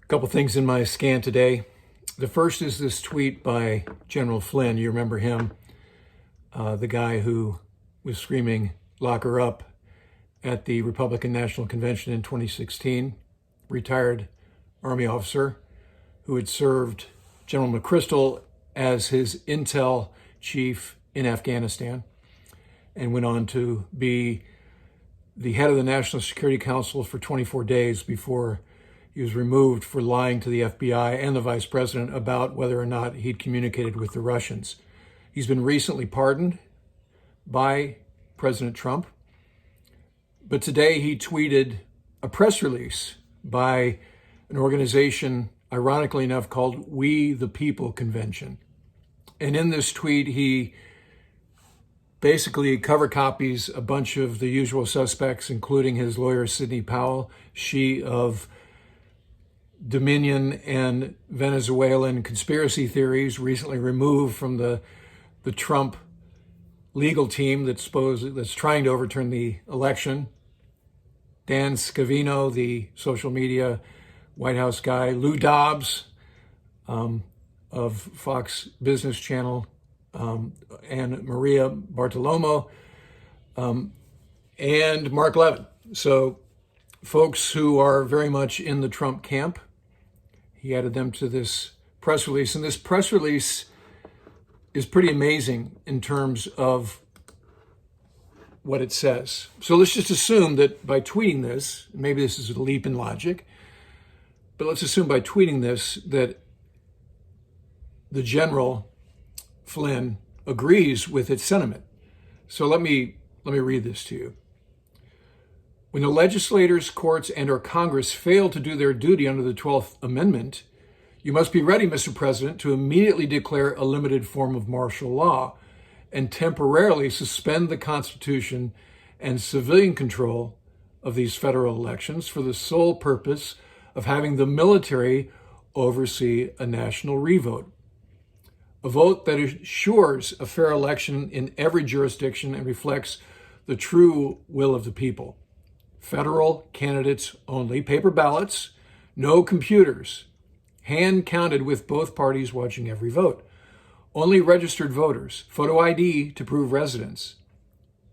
Couple things in my scan today. The first is this tweet by General Flynn. You remember him, the guy who was screaming, "Lock her up," at the Republican National Convention in 2016, retired Army officer who had served General McChrystal as his intel chief in Afghanistan and went on to be the head of the National Security Council for 24 days before he was removed for lying to the FBI and the vice president about whether or not he'd communicated with the Russians. He's been recently pardoned by President Trump, but today he tweeted a press release by an organization, ironically enough, called We the People Convention. And in this tweet, he basically cover copies a bunch of the usual suspects, including his lawyer, Sidney Powell, she of Dominion and Venezuelan conspiracy theories, recently removed from the Trump legal team that's trying to overturn the election. Dan Scavino, the social media White House guy, Lou Dobbs of Fox Business Channel, and Maria Bartiromo, and Mark Levin. So folks who are very much in the Trump camp, he added them to this press release. And this press release is pretty amazing in terms of what it says. So let's just assume that by tweeting this, maybe this is a leap in logic, but let's assume by tweeting this that the General Flynn agrees with its sentiment. So let me read this to you. When the legislators, courts, and/or Congress fail to do their duty under the 12th Amendment, you must be ready, Mr. President, to immediately declare a limited form of martial law and temporarily suspend the Constitution and civilian control of these federal elections for the sole purpose of having the military oversee a national revote. A vote that assures a fair election in every jurisdiction and reflects the true will of the people. Federal candidates only, paper ballots, no computers, hand counted with both parties watching every vote. Only registered voters, photo ID to prove residence.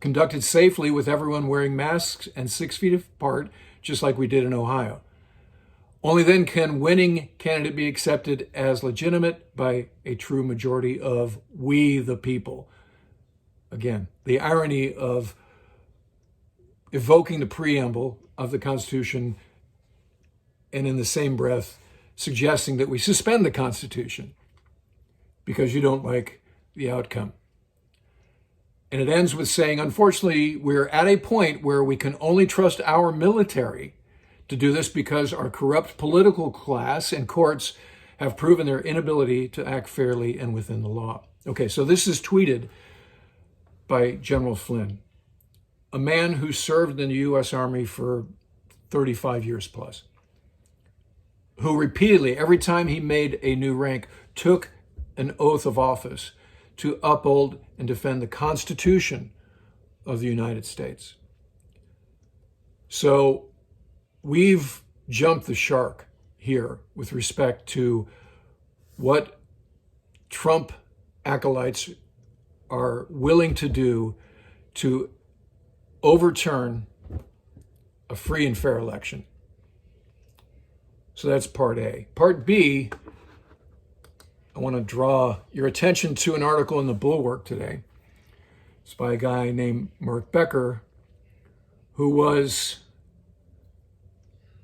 Conducted safely with everyone wearing masks and 6 feet apart, just like we did in Ohio. Only then can winning candidate be accepted as legitimate by a true majority of we the people. Again, the irony of evoking the preamble of the Constitution and in the same breath suggesting that we suspend the Constitution because you don't like the outcome. And it ends with saying, unfortunately, we're at a point where we can only trust our military to do this because our corrupt political class and courts have proven their inability to act fairly and within the law. Okay, so this is tweeted by General Flynn, a man who served in the U.S. Army for 35 years plus, who repeatedly, every time he made a new rank, took an oath of office to uphold and defend the Constitution of the United States. So we've jumped the shark here with respect to what Trump acolytes are willing to do to overturn a free and fair election. So that's part A. Part B, I want to draw your attention to an article in the Bulwark today. It's by a guy named Mark Becker, who was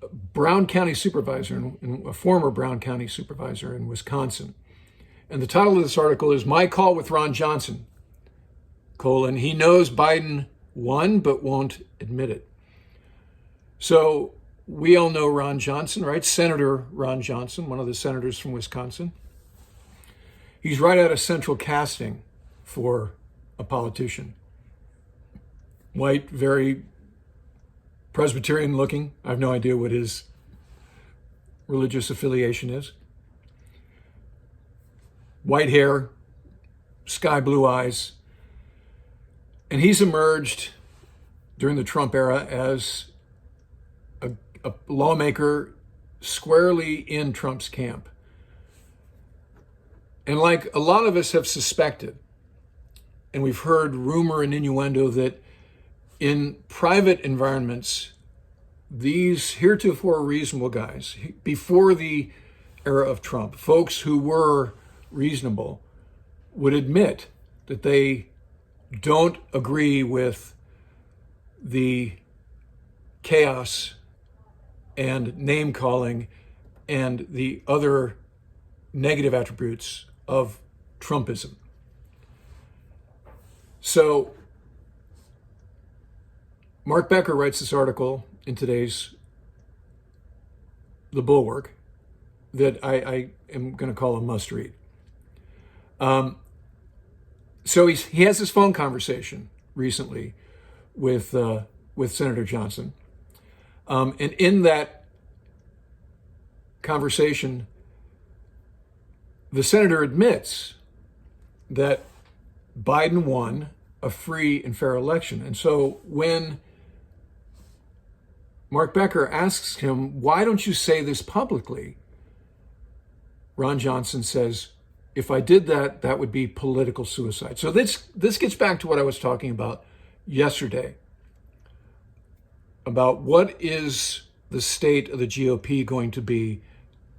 a Brown County supervisor, a former Brown County supervisor in Wisconsin. And the title of this article is My Call with Ron Johnson, he knows Biden won but won't admit it. So we all know Ron Johnson, right? Senator Ron Johnson, one of the senators from Wisconsin. He's right out of central casting for a politician. White, very Presbyterian looking. I have no idea what his religious affiliation is. White hair, sky blue eyes. And he's emerged during the Trump era as a lawmaker squarely in Trump's camp. And like a lot of us have suspected, and we've heard rumor and innuendo that in private environments, these heretofore reasonable guys, before the era of Trump, folks who were reasonable, would admit that they don't agree with the chaos and name calling and the other negative attributes of Trumpism. So Mark Becker writes this article in today's The Bulwark that I am going to call a must read. So he has this phone conversation recently with Senator Johnson. And in that conversation, the senator admits that Biden won a free and fair election. And so when Mark Becker asks him, why don't you say this publicly? Ron Johnson says, if I did that, that would be political suicide. So this gets back to what I was talking about yesterday, about what is the state of the GOP going to be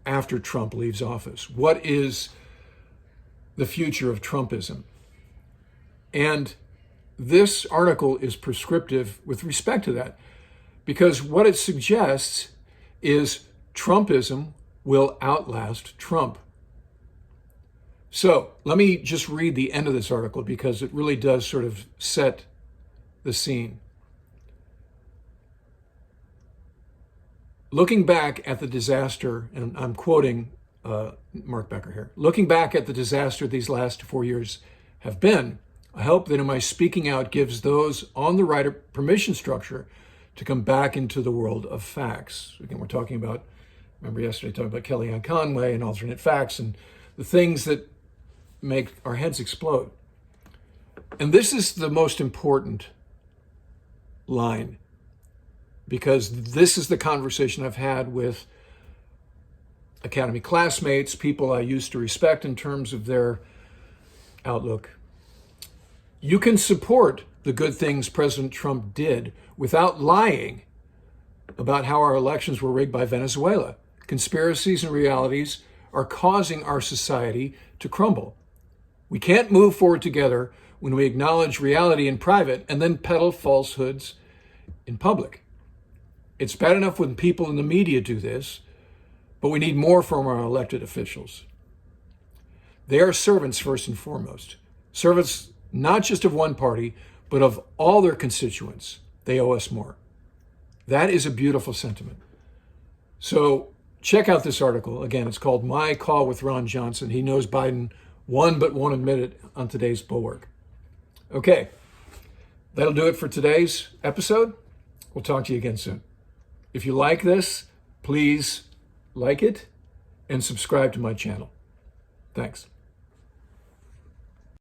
after Trump leaves office? What is the future of Trumpism? And this article is prescriptive with respect to that, because what it suggests is Trumpism will outlast Trump. So let me just read the end of this article because it really does sort of set the scene. Looking back at the disaster, and I'm quoting Mark Becker here, looking back at the disaster these last 4 years have been, I hope that in my speaking out gives those on the right of permission structure to come back into the world of facts. Again, we're talking about, remember yesterday, talking about Kellyanne Conway and alternate facts and the things that make our heads explode. And this is the most important line, because this is the conversation I've had with Academy classmates, people I used to respect in terms of their outlook. You can support the good things President Trump did without lying about how our elections were rigged by Venezuela. Conspiracies and realities are causing our society to crumble. We can't move forward together when we acknowledge reality in private and then peddle falsehoods in public. It's bad enough when people in the media do this, but we need more from our elected officials. They are servants first and foremost. Servants not just of one party, but of all their constituents. They owe us more. That is a beautiful sentiment. So check out this article. Again, it's called My Call with Ron Johnson. He knows Biden won but won't admit it on today's Bulwark. Okay, that'll do it for today's episode. We'll talk to you again soon. If you like this, please like it and subscribe to my channel. Thanks.